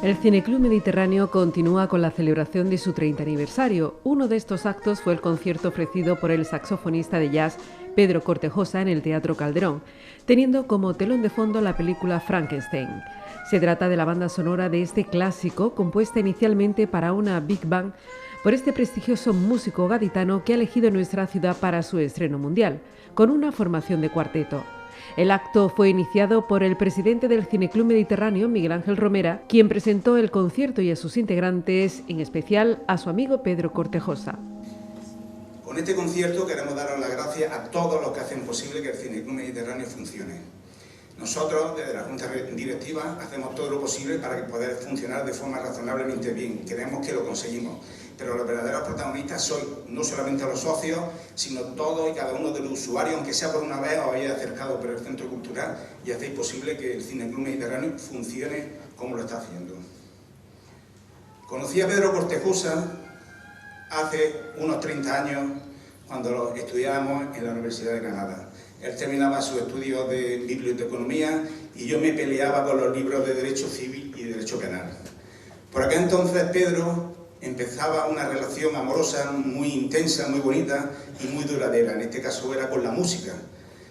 El Cineclub Mediterráneo continúa con la celebración de su 30 aniversario. Uno de estos actos fue el concierto ofrecido por el saxofonista de jazz Pedro Cortejosa en el Teatro Calderón, teniendo como telón de fondo la película Frankenstein. Se trata de la banda sonora de este clásico, compuesta inicialmente para una big band por este prestigioso músico gaditano que ha elegido nuestra ciudad para su estreno mundial, con una formación de cuarteto. El acto fue iniciado por el presidente del Cineclub Mediterráneo, Miguel Ángel Romera, quien presentó el concierto y a sus integrantes, en especial a su amigo Pedro Cortejosa. Con este concierto queremos daros las gracias a todos los que hacen posible que el Cineclub Mediterráneo funcione. Nosotros, desde la Junta Directiva, hacemos todo lo posible para que pueda funcionar de forma razonablemente bien. Creemos que lo conseguimos. Pero los verdaderos protagonistas sois no solamente los socios, sino todos y cada uno de los usuarios, aunque sea por una vez os hayáis acercado por el Centro Cultural y hacéis posible que el Cineclub Mediterráneo funcione como lo está haciendo. Conocí a Pedro Cortejosa hace unos 30 años, cuando estudiábamos en la Universidad de Granada. Él terminaba sus estudios de biblioteconomía y yo me peleaba con los libros de Derecho Civil y Derecho Penal. Por aquel entonces Pedro empezaba una relación amorosa muy intensa, muy bonita y muy duradera. En este caso era con la música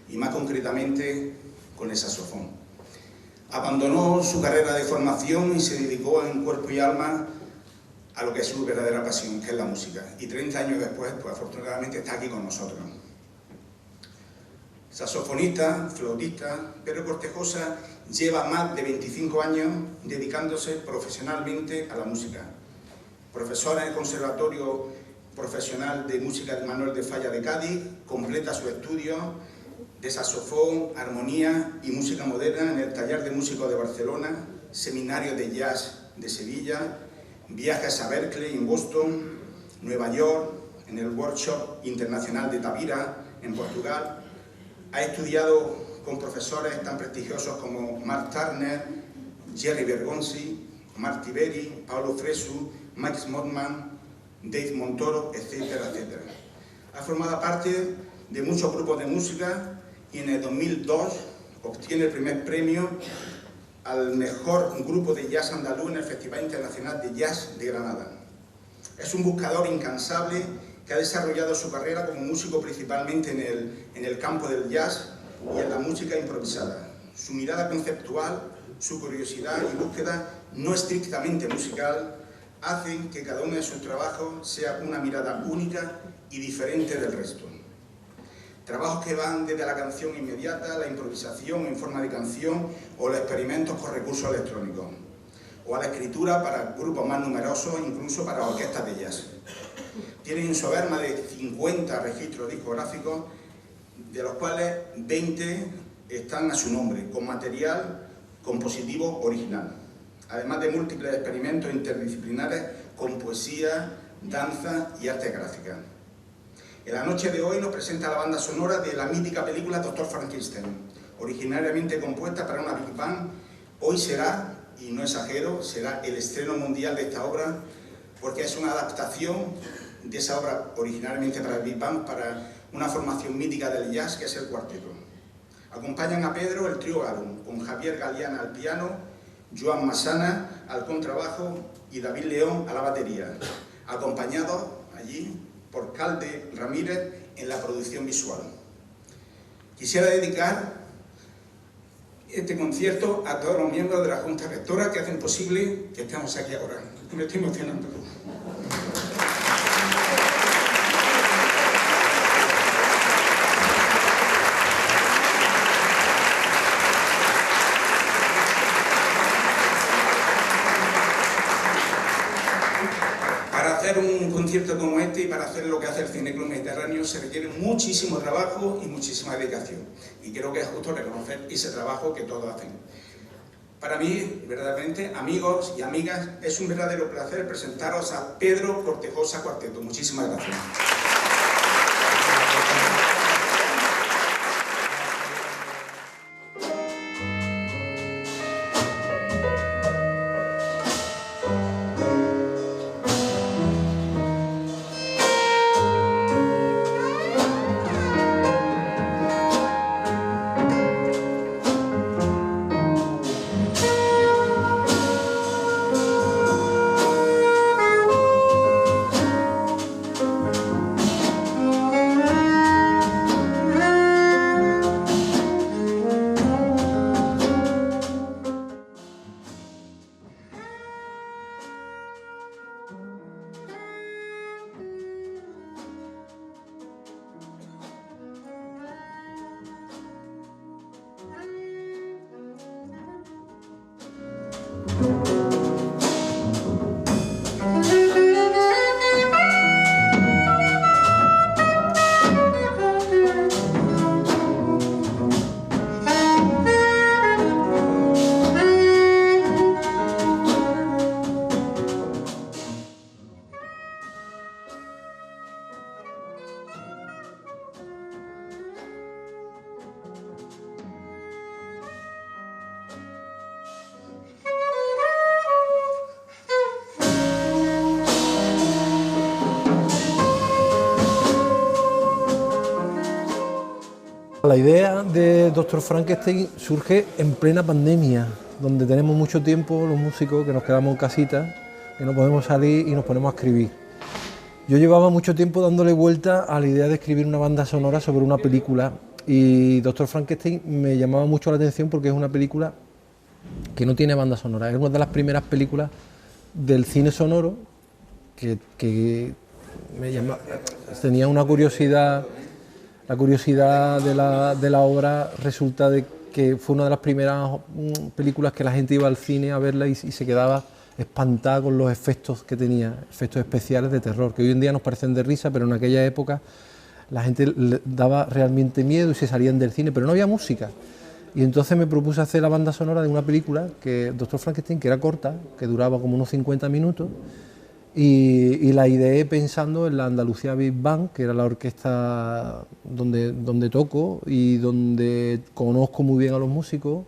y más concretamente con el saxofón. Abandonó su carrera de formación y se dedicó en cuerpo y alma a lo que es su verdadera pasión, que es la música. Y 30 años después, pues afortunadamente está aquí con nosotros. Saxofonista, flautista, Pedro Cortejosa lleva más de 25 años dedicándose profesionalmente a la música. Profesor en el Conservatorio Profesional de Música de Manuel de Falla de Cádiz, completa sus estudios de saxofón, armonía y música moderna en el Taller de Músicos de Barcelona, Seminario de Jazz de Sevilla, viajes a Berkeley en Boston, Nueva York, en el Workshop Internacional de Tavira, en Portugal. Ha estudiado con profesores tan prestigiosos como Mark Turner, Jerry Bergonzi, Marty Berry, Paolo Fresu, Max Mottman, Dave Montoro, etcétera, etcétera. Ha formado parte de muchos grupos de música y en el 2002 obtiene el primer premio al mejor grupo de jazz andaluz en el Festival Internacional de Jazz de Granada. Es un buscador incansable que ha desarrollado su carrera como músico principalmente en el campo del jazz y en la música improvisada. Su mirada conceptual, su curiosidad y búsqueda no estrictamente musical hacen que cada uno de sus trabajos sea una mirada única y diferente del resto. Trabajos que van desde la canción inmediata, la improvisación en forma de canción o los experimentos con recursos electrónicos, o a la escritura para grupos más numerosos, incluso para orquestas de jazz. Tienen en su haber más de 50 registros discográficos, de los cuales 20 están a su nombre, con material compositivo original, además de múltiples experimentos interdisciplinares con poesía, danza y arte gráfica. En la noche de hoy nos presenta la banda sonora de la mítica película Dr. Frankenstein, originariamente compuesta para una big band. Hoy será, y no exagero, será el estreno mundial de esta obra, porque es una adaptación de esa obra originalmente para el big band, para una formación mítica del jazz que es el cuarteto. Acompañan a Pedro el trío Garum, con Javier Galeana al piano, Joan Massana al contrabajo y David León a la batería, acompañados allí por Calde Ramírez en la producción visual. Quisiera dedicar este concierto a todos los miembros de la Junta Rectora que hacen posible que estemos aquí ahora. Me estoy emocionando. Un concierto como este y para hacer lo que hace el Cineclub Mediterráneo se requiere muchísimo trabajo y muchísima dedicación, y creo que es justo reconocer ese trabajo que todos hacen. Para mí, verdaderamente, amigos y amigas, es un verdadero placer presentaros a Pedro Cortejosa Cuarteto. Muchísimas gracias. La idea de Dr. Frankenstein surge en plena pandemia, donde tenemos mucho tiempo los músicos que nos quedamos en casita, que no podemos salir y nos ponemos a escribir. Yo llevaba mucho tiempo dándole vuelta a la idea de escribir una banda sonora sobre una película y Dr. Frankenstein me llamaba mucho la atención porque es una película que no tiene banda sonora, es una de las primeras películas del cine sonoro que me llamaba, tenía una curiosidad. La curiosidad de la obra resulta de que fue una de las primeras películas que la gente iba al cine a verla y se quedaba espantada con los efectos que tenía, efectos especiales de terror, que hoy en día nos parecen de risa, pero en aquella época la gente le daba realmente miedo y se salían del cine, pero no había música. Y entonces me propuse hacer la banda sonora de una película, que Dr. Frankenstein, que era corta, que duraba como unos 50 minutos, y la ideé pensando en la Andalucía Big Band, que era la orquesta donde toco y donde conozco muy bien a los músicos,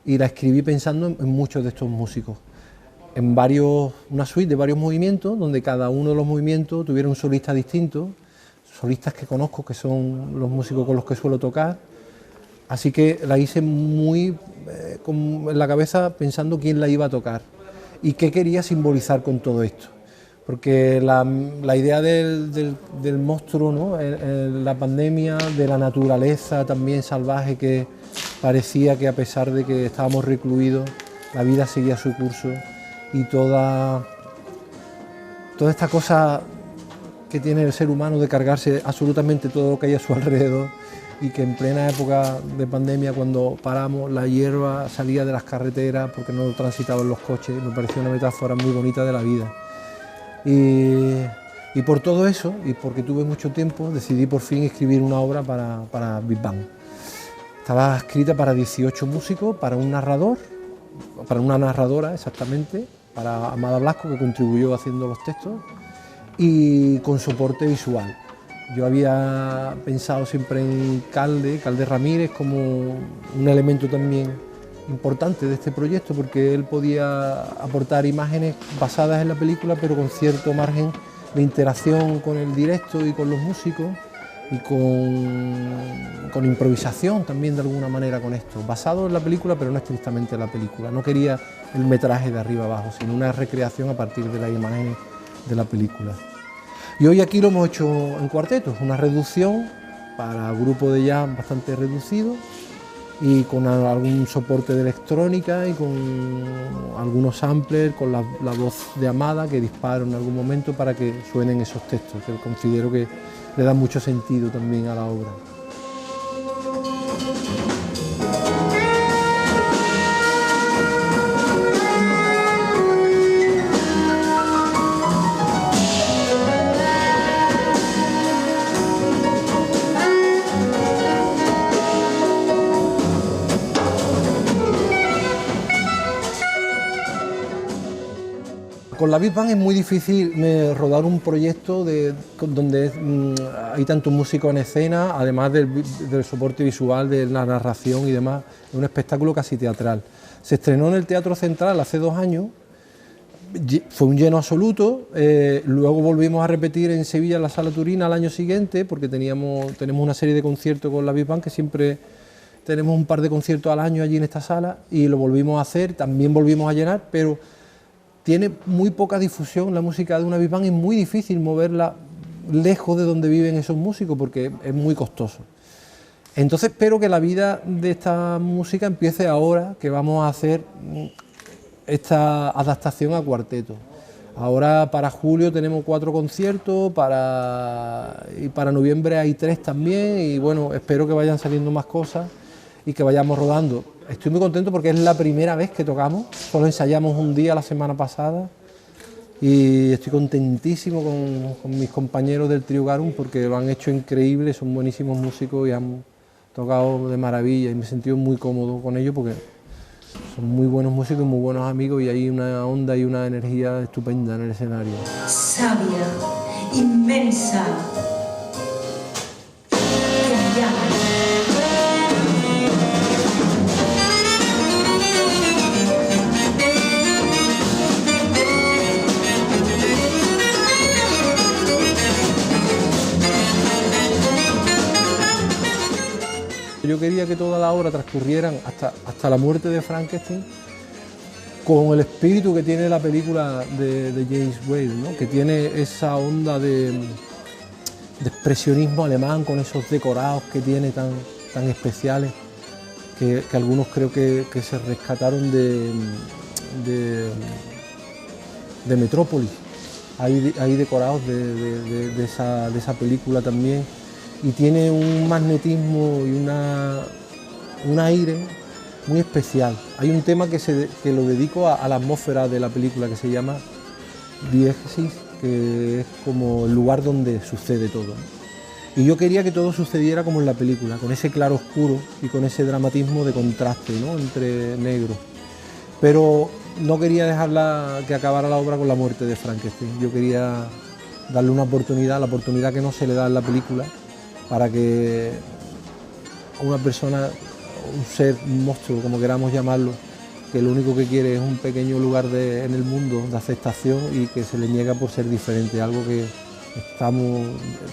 y la escribí pensando en muchos de estos músicos, en una suite de varios movimientos, donde cada uno de los movimientos tuviera un solista distinto, solistas que conozco, que son los músicos con los que suelo tocar, así que la hice muy en la cabeza pensando quién la iba a tocar y qué quería simbolizar con todo esto. Porque la idea del monstruo, ¿no? La pandemia, de la naturaleza también salvaje, que parecía que a pesar de que estábamos recluidos, la vida seguía su curso, y toda esta cosa que tiene el ser humano de cargarse absolutamente todo lo que hay a su alrededor, y que en plena época de pandemia, cuando paramos, la hierba salía de las carreteras porque no transitaban los coches, me pareció una metáfora muy bonita de la vida. Y por todo eso, y porque tuve mucho tiempo, decidí por fin escribir una obra para Big Band. Estaba escrita para 18 músicos, para un narrador, para una narradora exactamente, para Amada Blasco, que contribuyó haciendo los textos, y con soporte visual. Yo había pensado siempre en Calde Ramírez, como un elemento también importante de este proyecto, porque él podía aportar imágenes basadas en la película, pero con cierto margen de interacción con el directo y con los músicos, y con improvisación también de alguna manera con esto, basado en la película, pero no estrictamente en la película. No quería el metraje de arriba abajo, sino una recreación a partir de las imágenes de la película. Y hoy aquí lo hemos hecho en cuarteto, una reducción para grupo de jazz bastante reducido, y con algún soporte de electrónica y con algunos samplers, con la voz de Amada que disparo en algún momento para que suenen esos textos, que considero que le dan mucho sentido también a la obra. Con la Big Band es muy difícil rodar un proyecto donde hay tantos músicos en escena, además del soporte visual, de la narración y demás. Es un espectáculo casi teatral. Se estrenó en el Teatro Central hace 2 años, fue un lleno absoluto, luego volvimos a repetir en Sevilla en la Sala Turina al año siguiente, porque tenemos una serie de conciertos con la Big Band, que siempre tenemos un par de conciertos al año allí en esta sala, y lo volvimos a hacer, también volvimos a llenar, pero tiene muy poca difusión la música de una Big Band, es muy difícil moverla lejos de donde viven esos músicos porque es muy costoso. Entonces espero que la vida de esta música empiece ahora, que vamos a hacer esta adaptación a cuarteto. Ahora para julio tenemos 4 conciertos, y para noviembre hay 3 también, y bueno, espero que vayan saliendo más cosas y que vayamos rodando. Estoy muy contento porque es la primera vez que tocamos, solo ensayamos un día la semana pasada y estoy contentísimo con mis compañeros del Trío Garum porque lo han hecho increíble, son buenísimos músicos y han tocado de maravilla y me he sentido muy cómodo con ellos porque son muy buenos músicos y muy buenos amigos y hay una onda y una energía estupenda en el escenario. Sabia, inmensa, que llama. Yo quería que toda la obra transcurriera hasta la muerte de Frankenstein con el espíritu que tiene la película de James Whale, ¿no? Que tiene esa onda de expresionismo alemán con esos decorados que tiene tan especiales, que algunos creo que se rescataron de Metrópolis. Hay decorados de esa película también. Y tiene un magnetismo y un aire muy especial. Hay un tema que lo dedico a la atmósfera de la película que se llama Diégesis, que es como el lugar donde sucede todo, ¿no? Y yo quería que todo sucediera como en la película, con ese claro oscuro y con ese dramatismo de contraste, ¿no? Entre negros. Pero no quería dejarla que acabara la obra con la muerte de Frankenstein. Yo quería darle una oportunidad, la oportunidad que no se le da en la película, para que una persona, un ser, un monstruo, como queramos llamarlo, que lo único que quiere es un pequeño lugar en el mundo de aceptación y que se le niega por ser diferente, algo que estamos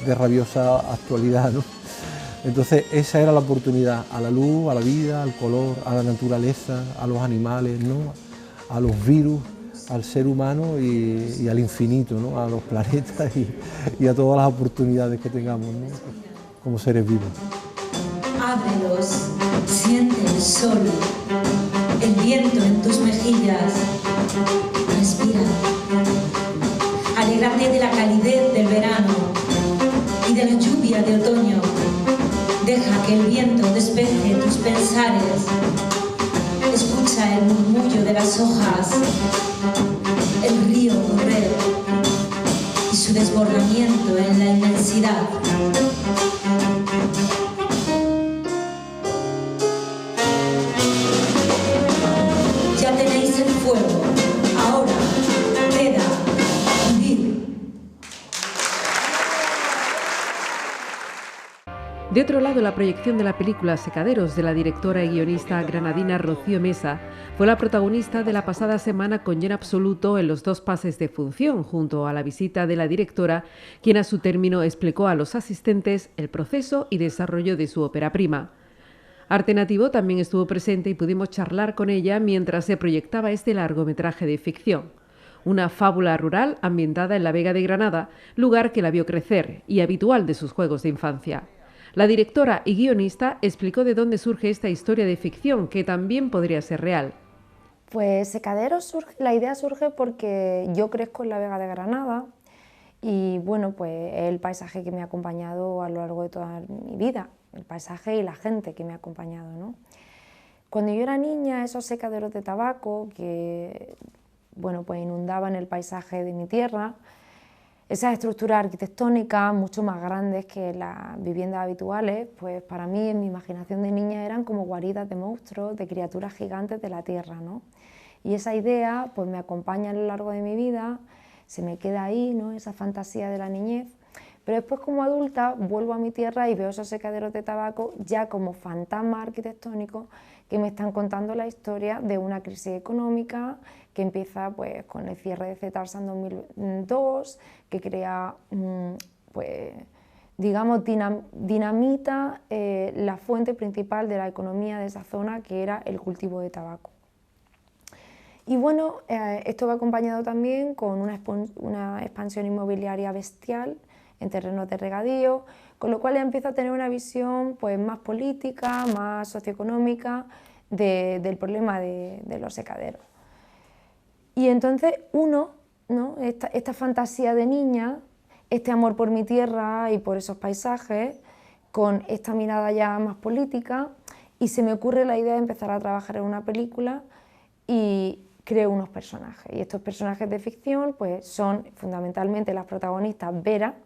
de rabiosa actualidad, ¿no? Entonces esa era la oportunidad, a la luz, a la vida, al color, a la naturaleza, a los animales, ¿no? A los virus, al ser humano y al infinito, ¿no? A los planetas y a todas las oportunidades que tengamos, ¿no? Como seres vivos. Ábrelos, siente el sol, el viento en tus mejillas, respira. Alégrate de la calidez del verano y de la lluvia de otoño. Deja que el viento despeje tus pensares. Escucha el murmullo de las hojas, el río correr y su desbordamiento en la inmensidad. Ya tenéis el fuego, ahora queda vivir. De otro lado, la proyección de la película Secaderos de la directora y guionista granadina Rocío Mesa fue la protagonista de la pasada semana con lleno absoluto en los 2 pases de función, junto a la visita de la directora, quien a su término explicó a los asistentes el proceso y desarrollo de su ópera prima. Arte Nativo también estuvo presente y pudimos charlar con ella mientras se proyectaba este largometraje de ficción. Una fábula rural ambientada en la Vega de Granada, lugar que la vio crecer y habitual de sus juegos de infancia. La directora y guionista explicó de dónde surge esta historia de ficción, que también podría ser real. Pues Secaderos la idea surge porque yo crezco en la Vega de Granada y bueno, pues es el paisaje que me ha acompañado a lo largo de toda mi vida, el paisaje y la gente que me ha acompañado, ¿no? Cuando yo era niña, esos secaderos de tabaco que bueno, pues inundaban el paisaje de mi tierra, esas estructuras arquitectónicas mucho más grandes que las viviendas habituales, pues para mí en mi imaginación de niña eran como guaridas de monstruos, de criaturas gigantes de la tierra, ¿no? Y esa idea pues me acompaña a lo largo de mi vida, se me queda ahí, ¿no? Esa fantasía de la niñez, pero después como adulta vuelvo a mi tierra y veo esos secaderos de tabaco ya como fantasmas arquitectónicos que me están contando la historia de una crisis económica que empieza pues, con el cierre de Cetarsa en 2002, que crea, pues, digamos, dinamita la fuente principal de la economía de esa zona, que era el cultivo de tabaco. Y bueno, esto va acompañado también con una expansión inmobiliaria bestial en terrenos de regadío, con lo cual empieza a tener una visión pues, más política, más socioeconómica del problema de los secaderos. Y entonces uno, ¿no? esta fantasía de niña, este amor por mi tierra y por esos paisajes, con esta mirada ya más política, y se me ocurre la idea de empezar a trabajar en una película y creo unos personajes. Y estos personajes de ficción pues, son fundamentalmente las protagonistas Vera,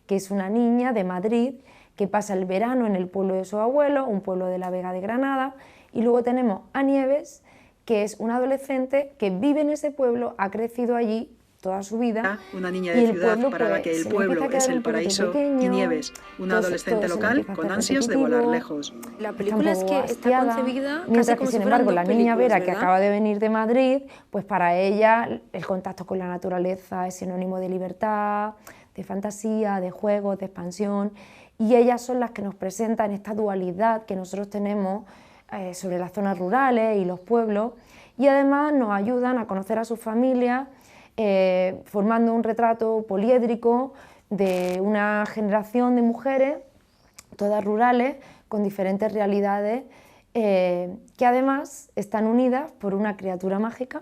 que es una niña de Madrid que pasa el verano en el pueblo de su abuelo, un pueblo de la Vega de Granada, y luego tenemos a Nieves, que es una adolescente que vive en ese pueblo, ha crecido allí toda su vida. Una niña de ciudad para la que el pueblo es el paraíso y Nieves, una adolescente local con ansias de volar lejos. La película es que está concebida mientras como que, sin si fueran embargo, dos la niña películas, Vera, que acaba de venir de Madrid, pues para ella el contacto con la naturaleza es sinónimo de libertad, de fantasía, de juegos, de expansión, y ellas son las que nos presentan esta dualidad que nosotros tenemos sobre las zonas rurales y los pueblos, y además nos ayudan a conocer a sus familias, formando un retrato poliédrico de una generación de mujeres, todas rurales, con diferentes realidades, que además están unidas por una criatura mágica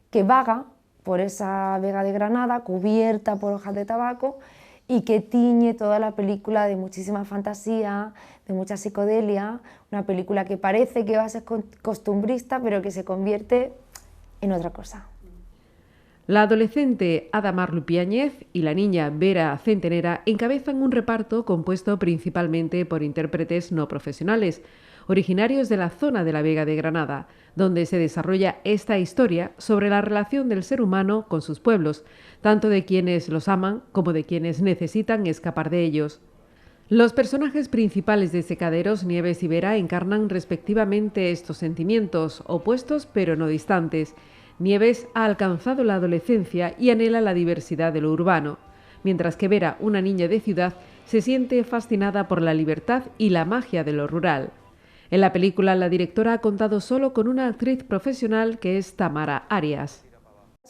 que vaga por esa Vega de Granada, cubierta por hojas de tabaco, y que tiñe toda la película de muchísima fantasía, de mucha psicodelia, una película que parece que va a ser costumbrista, pero que se convierte en otra cosa. La adolescente Ada Marlupiáñez y la niña Vera Centenera encabezan un reparto compuesto principalmente por intérpretes no profesionales, originarios de la zona de la Vega de Granada, donde se desarrolla esta historia sobre la relación del ser humano con sus pueblos, tanto de quienes los aman como de quienes necesitan escapar de ellos. Los personajes principales de Secaderos, Nieves y Vera, encarnan respectivamente estos sentimientos, opuestos pero no distantes. Nieves ha alcanzado la adolescencia y anhela la diversidad de lo urbano, mientras que Vera, una niña de ciudad, se siente fascinada por la libertad y la magia de lo rural. En la película, la directora ha contado solo con una actriz profesional que es Tamara Arias.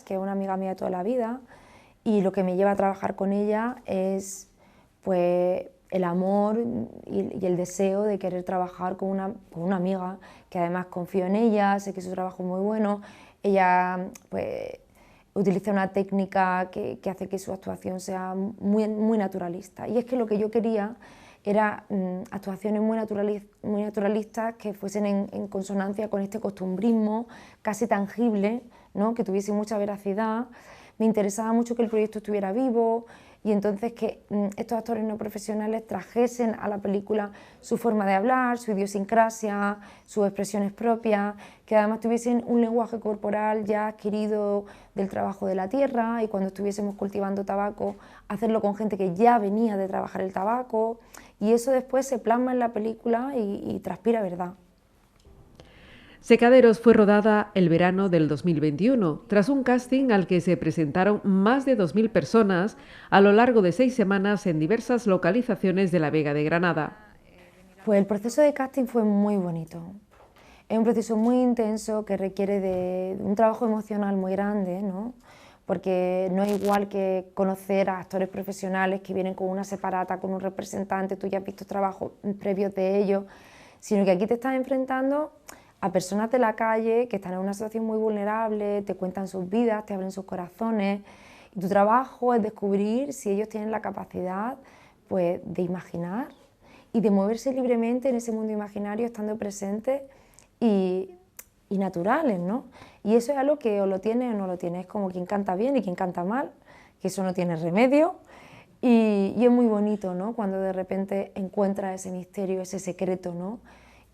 Que es una amiga mía de toda la vida, y lo que me lleva a trabajar con ella es pues, el amor y el deseo de querer trabajar con una amiga, que además confío en ella, sé que su trabajo es muy bueno. Ella pues, utiliza una técnica que hace que su actuación sea muy naturalista, y es que lo que yo quería era actuaciones muy naturalistas que fuesen en consonancia con este costumbrismo casi tangible, ¿no? Que tuviese mucha veracidad. Me interesaba mucho que el proyecto estuviera vivo, y entonces que estos actores no profesionales trajesen a la película su forma de hablar, su idiosincrasia, sus expresiones propias, que además tuviesen un lenguaje corporal ya adquirido del trabajo de la tierra, y cuando estuviésemos cultivando tabaco, hacerlo con gente que ya venía de trabajar el tabaco, y eso después se plasma en la película y transpira verdad. Secaderos fue rodada el verano del 2021, tras un casting al que se presentaron más de 2.000 personas a lo largo de 6 semanas en diversas localizaciones de la Vega de Granada. Pues el proceso de casting fue muy bonito. Es un proceso muy intenso que requiere de un trabajo emocional muy grande, ¿no? Porque no es igual que conocer a actores profesionales que vienen con una separata, con un representante, tú ya has visto trabajos previos de ellos, sino que aquí te estás enfrentando a personas de la calle que están en una situación muy vulnerable, te cuentan sus vidas, te abren sus corazones, y tu trabajo es descubrir si ellos tienen la capacidad pues, de imaginar y de moverse libremente en ese mundo imaginario, estando presentes y naturales, ¿no? Y eso es algo que o lo tiene o no lo tiene, es como quien canta bien y quien canta mal, que eso no tiene remedio, y es muy bonito, ¿no? Cuando de repente encuentras ese misterio, ese secreto, ¿no?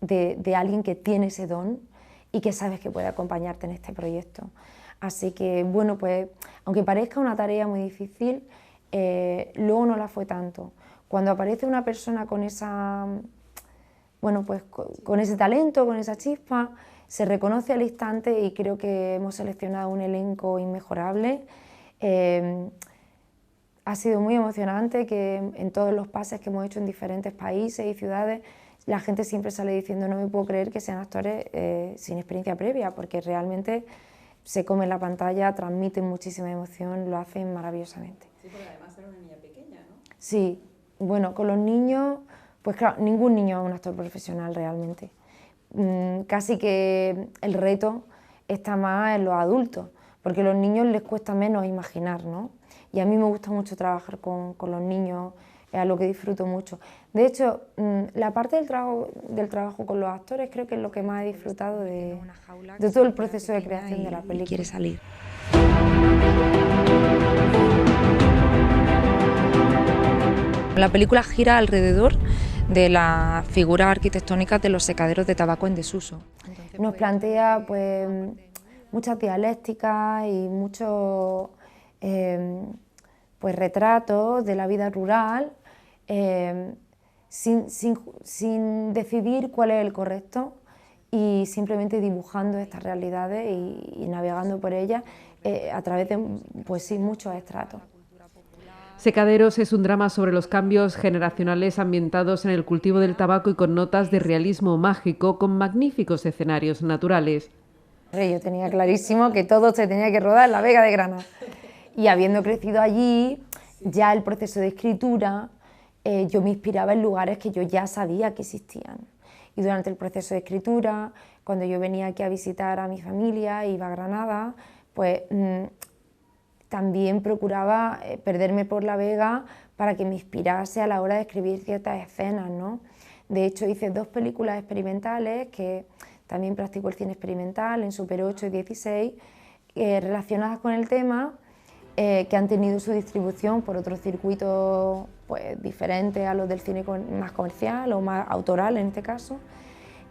de alguien que tiene ese don y que sabes que puede acompañarte en este proyecto. Así que, bueno, pues, aunque parezca una tarea muy difícil, luego no la fue tanto. Cuando aparece una persona con esa, bueno, pues, con ese talento, con esa chispa, se reconoce al instante, y creo que hemos seleccionado un elenco inmejorable. Ha sido muy emocionante que en todos los pases que hemos hecho en diferentes países y ciudades, la gente siempre sale diciendo: no me puedo creer que sean actores sin experiencia previa, porque realmente se comen la pantalla, transmiten muchísima emoción, lo hacen maravillosamente. Sí, porque además era una niña pequeña, ¿no? Sí, bueno, con los niños, pues claro, ningún niño es un actor profesional realmente. Casi que el reto está más en los adultos, porque a los niños les cuesta menos imaginar, ¿no? Y a mí me gusta mucho trabajar con los niños es algo que disfruto mucho. De hecho, la parte del trabajo con los actores creo que es lo que más he disfrutado de todo el proceso de creación de la película. Quiere salir. La película gira alrededor de las figuras arquitectónicas de los secaderos de tabaco en desuso. Nos plantea pues, muchas dialécticas y muchos pues, retratos de la vida rural sin decidir cuál es el correcto y simplemente dibujando estas realidades y navegando por ellas a través de pues, sí, muchos estratos. Secaderos es un drama sobre los cambios generacionales ambientados en el cultivo del tabaco y con notas de realismo mágico con magníficos escenarios naturales. Yo tenía clarísimo que todo se tenía que rodar en la Vega de Granada y habiendo crecido allí, ya el proceso de escritura, yo me inspiraba en lugares que yo ya sabía que existían. Y durante el proceso de escritura, cuando yo venía aquí a visitar a mi familia, iba a Granada, pues también procuraba perderme por la Vega para que me inspirase a la hora de escribir ciertas escenas, ¿no? De hecho, hice 2 películas experimentales, que también practico el cine experimental en Super 8 y 16, relacionadas con el tema, que han tenido su distribución por otros circuitos pues, diferentes a los del cine más comercial o más autoral en este caso,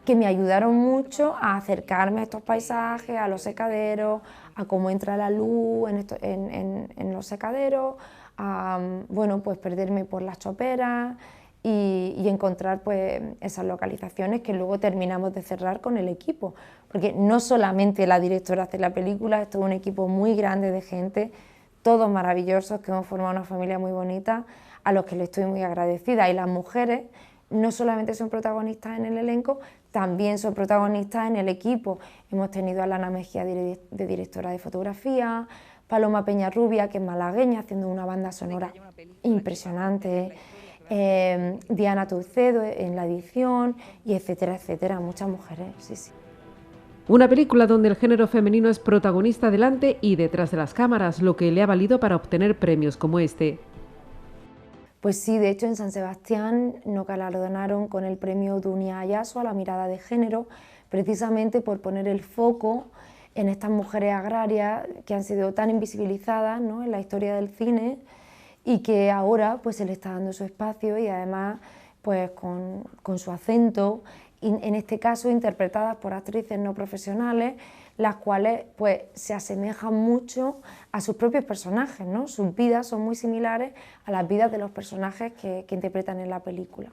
que me ayudaron mucho a acercarme a estos paisajes, a los secaderos, a cómo entra la luz en los secaderos, a bueno, pues perderme por las choperas y encontrar pues, esas localizaciones que luego terminamos de cerrar con el equipo. Porque no solamente la directora hace la película, es todo un equipo muy grande de gente, todos maravillosos, que hemos formado una familia muy bonita, a los que le estoy muy agradecida. Y las mujeres no solamente son protagonistas en el elenco, también son protagonistas en el equipo. Hemos tenido a Lana Mejía de directora de fotografía, Paloma Peñarrubia, que es malagueña, haciendo una banda sonora impresionante, Diana Toucedo en la edición, y etcétera, etcétera, muchas mujeres, sí, sí. Una película donde el género femenino es protagonista delante y detrás de las cámaras, lo que le ha valido para obtener premios como este. Pues sí, de hecho en San Sebastián nos galardonaron con el premio Dunia Ayaso a la mirada de género, precisamente por poner el foco en estas mujeres agrarias que han sido tan invisibilizadas, ¿no?, en la historia del cine y que ahora pues se le está dando su espacio y además pues con su acento, y en este caso interpretadas por actrices no profesionales, las cuales pues se asemejan mucho a sus propios personajes, ¿no? Sus vidas son muy similares a las vidas de los personajes que interpretan en la película.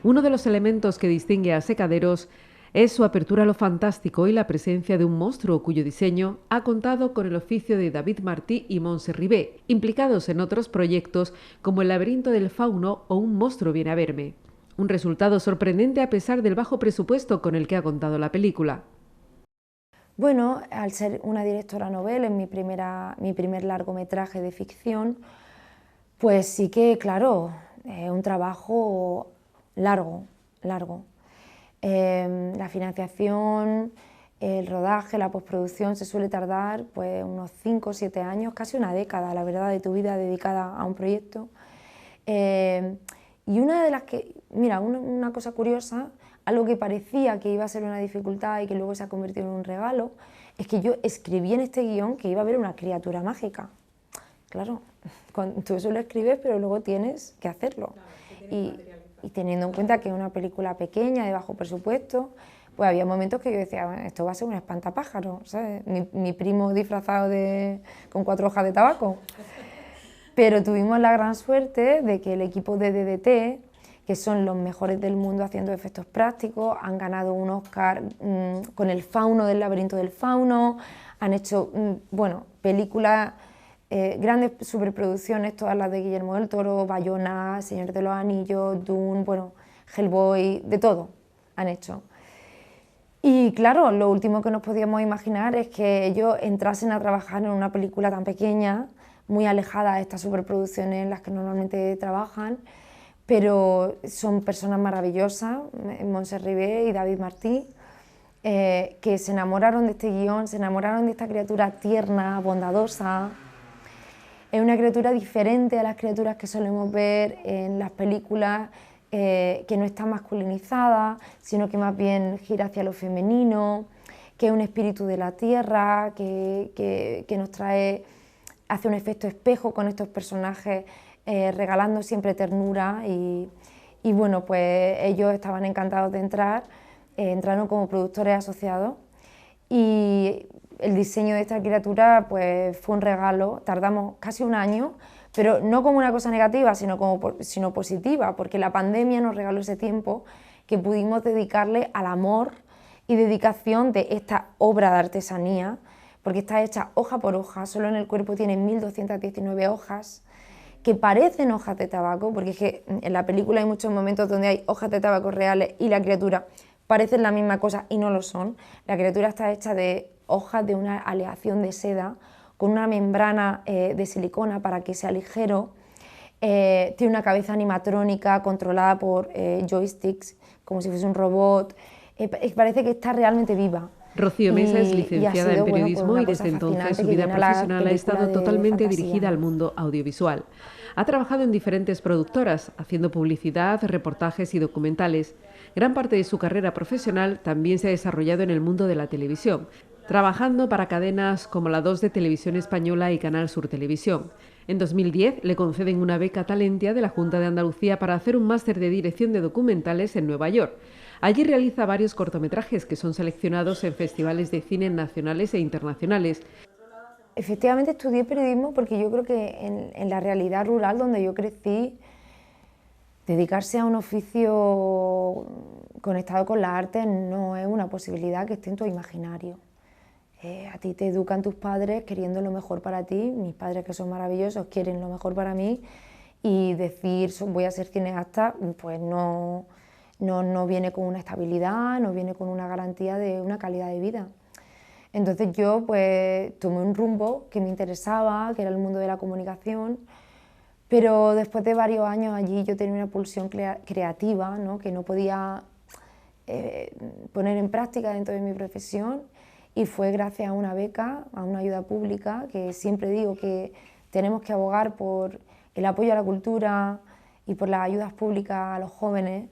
Uno de los elementos que distingue a Secaderos es su apertura a lo fantástico y la presencia de un monstruo cuyo diseño ha contado con el oficio de David Martí y Montse Ribé, implicados en otros proyectos como El laberinto del fauno o Un monstruo viene a verme. Un resultado sorprendente a pesar del bajo presupuesto con el que ha contado la película. Bueno, al ser una directora novel en mi primer largometraje de ficción, pues sí que, claro, es un trabajo largo. La financiación, el rodaje, la postproducción se suele tardar pues unos 5 o 7 años, casi una década, la verdad, de tu vida dedicada a un proyecto. Y una de las que, mira, una cosa curiosa, algo que parecía que iba a ser una dificultad y que luego se ha convertido en un regalo, es que yo escribí en este guión que iba a haber una criatura mágica. Claro, tú eso lo escribes, pero luego tienes que hacerlo. Y teniendo en cuenta que es una película pequeña, de bajo presupuesto, pues había momentos que yo decía, bueno, esto va a ser un espantapájaro, ¿sabes? Mi primo disfrazado con 4 hojas de tabaco. Pero tuvimos la gran suerte de que el equipo de DDT, que son los mejores del mundo haciendo efectos prácticos, han ganado un Oscar con El fauno del laberinto del fauno, han hecho bueno, películas, grandes superproducciones, todas las de Guillermo del Toro, Bayona, Señor de los Anillos, Dune, bueno, Hellboy, de todo han hecho. Y claro, lo último que nos podíamos imaginar es que ellos entrasen a trabajar en una película tan pequeña, muy alejada de estas superproducciones en las que normalmente trabajan, pero son personas maravillosas, Montse Ribé y David Martí, que se enamoraron de este guión, se enamoraron de esta criatura tierna, bondadosa, Es una criatura diferente a las criaturas que solemos ver en las películas, que no está masculinizada, sino que más bien gira hacia lo femenino, que es un espíritu de la tierra, que nos hace un efecto espejo con estos personajes, regalando siempre ternura y bueno, pues ellos estaban encantados de entrar, entraron como productores asociados y el diseño de esta criatura pues fue un regalo, tardamos casi un año, pero no como una cosa negativa, sino positiva, porque la pandemia nos regaló ese tiempo que pudimos dedicarle al amor y dedicación de esta obra de artesanía, porque está hecha hoja por hoja, solo en el cuerpo tiene 1219 hojas, que parecen hojas de tabaco, porque es que en la película hay muchos momentos donde hay hojas de tabaco reales y la criatura parecen la misma cosa y no lo son. La criatura está hecha de hojas de una aleación de seda, con una membrana de silicona para que sea ligero, tiene una cabeza animatrónica controlada por joysticks, como si fuese un robot, parece que está realmente viva. Rocío Mesa es licenciada en periodismo y desde entonces su vida profesional ha estado totalmente dirigida al mundo audiovisual. Ha trabajado en diferentes productoras, haciendo publicidad, reportajes y documentales. Gran parte de su carrera profesional también se ha desarrollado en el mundo de la televisión, trabajando para cadenas como la 2 de Televisión Española y Canal Sur Televisión. En 2010 le conceden una beca Talentia de la Junta de Andalucía para hacer un máster de dirección de documentales en Nueva York. Allí realiza varios cortometrajes que son seleccionados en festivales de cine nacionales e internacionales. Efectivamente estudié periodismo porque yo creo que en la realidad rural donde yo crecí, dedicarse a un oficio conectado con la arte no es una posibilidad que esté en tu imaginario. A ti te educan tus padres queriendo lo mejor para ti, mis padres que son maravillosos quieren lo mejor para mí y decir voy a ser cineasta pues no viene con una estabilidad, no viene con una garantía de una calidad de vida. Entonces yo pues tomé un rumbo que me interesaba, que era el mundo de la comunicación, pero después de varios años allí yo tenía una pulsión creativa, ¿no? Que no podía poner en práctica dentro de mi profesión y fue gracias a una beca, a una ayuda pública, que siempre digo que tenemos que abogar por el apoyo a la cultura y por las ayudas públicas a los jóvenes,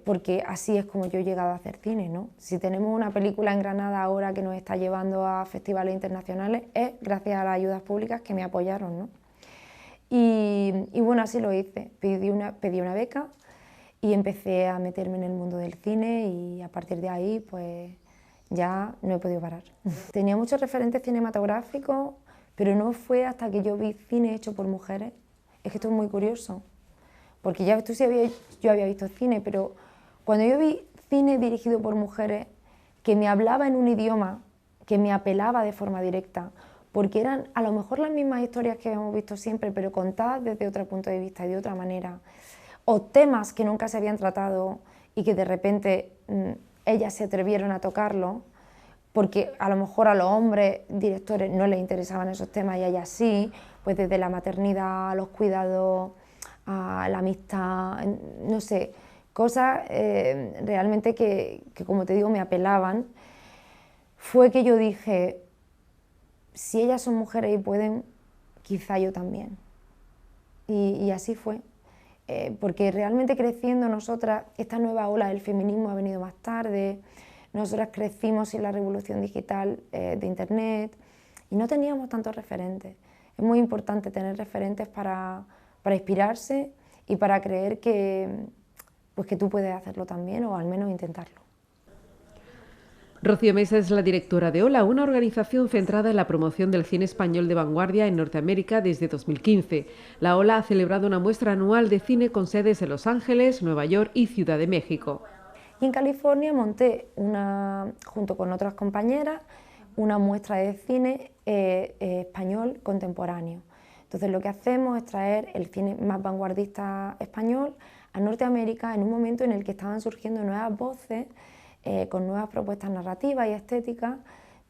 porque así es como yo he llegado a hacer cine, ¿no? Si tenemos una película en Granada ahora que nos está llevando a festivales internacionales es gracias a las ayudas públicas que me apoyaron, ¿no? Y bueno, así lo hice, pedí una beca y empecé a meterme en el mundo del cine y a partir de ahí pues ya no he podido parar. Tenía muchos referentes cinematográficos, pero no fue hasta que yo vi cine hecho por mujeres. Es que esto es muy curioso, porque ya yo había visto cine, pero cuando yo vi cine dirigido por mujeres que me hablaba en un idioma que me apelaba de forma directa, porque eran a lo mejor las mismas historias que habíamos visto siempre, pero contadas desde otro punto de vista y de otra manera, o temas que nunca se habían tratado y que de repente ellas se atrevieron a tocarlo, porque a lo mejor a los hombres directores no les interesaban esos temas y a ellas sí, pues desde la maternidad, a los cuidados, a la amistad, no sé, cosas realmente que como te digo me apelaban, fue que yo dije, si ellas son mujeres y pueden, quizá yo también. Y así fue, porque realmente creciendo nosotras, esta nueva ola del feminismo ha venido más tarde, nosotras crecimos en la revolución digital de internet y no teníamos tantos referentes. Es muy importante tener referentes para inspirarse y para creer que tú puedes hacerlo también o al menos intentarlo. Rocío Mesa es la directora de Hola, una organización centrada en la promoción del cine español de vanguardia en Norteamérica desde 2015. La Hola ha celebrado una muestra anual de cine con sedes en Los Ángeles, Nueva York y Ciudad de México. Y en California monté, junto con otras compañeras, una muestra de cine español contemporáneo. Entonces lo que hacemos es traer el cine más vanguardista español a Norteamérica en un momento en el que estaban surgiendo nuevas voces, con nuevas propuestas narrativas y estéticas,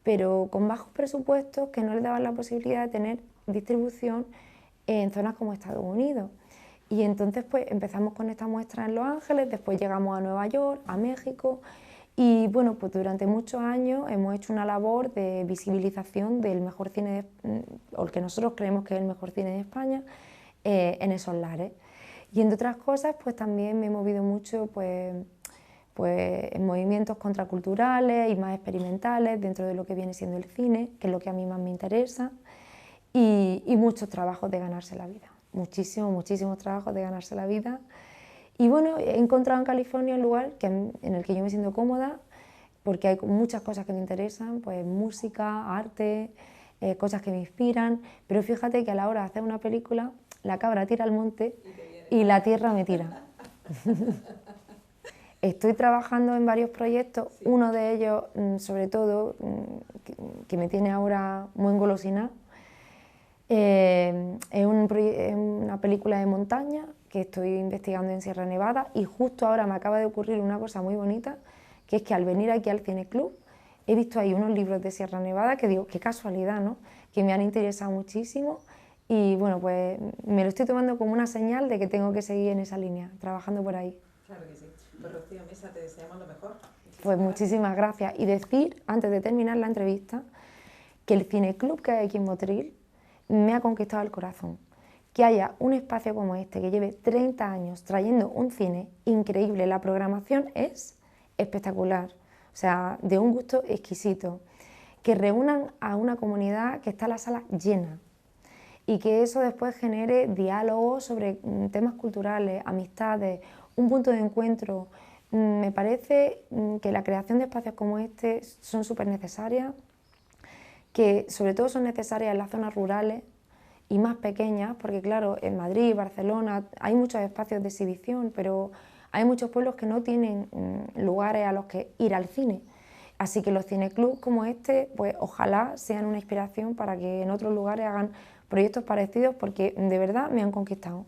pero con bajos presupuestos que no les daban la posibilidad de tener distribución en zonas como Estados Unidos. Y entonces pues empezamos con esta muestra en Los Ángeles, después llegamos a Nueva York, a México, Y bueno, pues durante muchos años hemos hecho una labor de visibilización del mejor cine, o el que nosotros creemos que es el mejor cine de España, en esos lares. Y entre otras cosas, pues también me he movido mucho pues en movimientos contraculturales y más experimentales dentro de lo que viene siendo el cine, que es lo que a mí más me interesa, y muchos trabajos de ganarse la vida, muchísimos trabajos de ganarse la vida. Y bueno, he encontrado en California un lugar en el que yo me siento cómoda, porque hay muchas cosas que me interesan, pues música, arte, cosas que me inspiran, pero fíjate que a la hora de hacer una película, la cabra tira al monte y la tierra me tira. Estoy trabajando en varios proyectos, uno de ellos, sobre todo, que me tiene ahora muy engolosinada, es una película de montaña que estoy investigando en Sierra Nevada, y justo ahora me acaba de ocurrir una cosa muy bonita, que es que al venir aquí al Cineclub he visto ahí unos libros de Sierra Nevada que digo, qué casualidad, ¿no?, que me han interesado muchísimo, y bueno, pues me lo estoy tomando como una señal de que tengo que seguir en esa línea, trabajando por ahí. Claro que sí. Pues Rocío Mesa, te deseamos lo mejor. Pues muchísimas gracias. Y decir, antes de terminar la entrevista, que el Cineclub que hay aquí en Motril me ha conquistado el corazón. Que haya un espacio como este, que lleve 30 años trayendo un cine increíble, la programación es espectacular, o sea, de un gusto exquisito, que reúnan a una comunidad que está la sala llena, y que eso después genere diálogos sobre temas culturales, amistades, un punto de encuentro. Me parece que la creación de espacios como este son súper necesarias, que sobre todo son necesarias en las zonas rurales y más pequeñas, porque claro, en Madrid, Barcelona, hay muchos espacios de exhibición, pero hay muchos pueblos que no tienen lugares a los que ir al cine. Así que los cineclubs como este, pues ojalá sean una inspiración para que en otros lugares hagan proyectos parecidos, porque de verdad me han conquistado.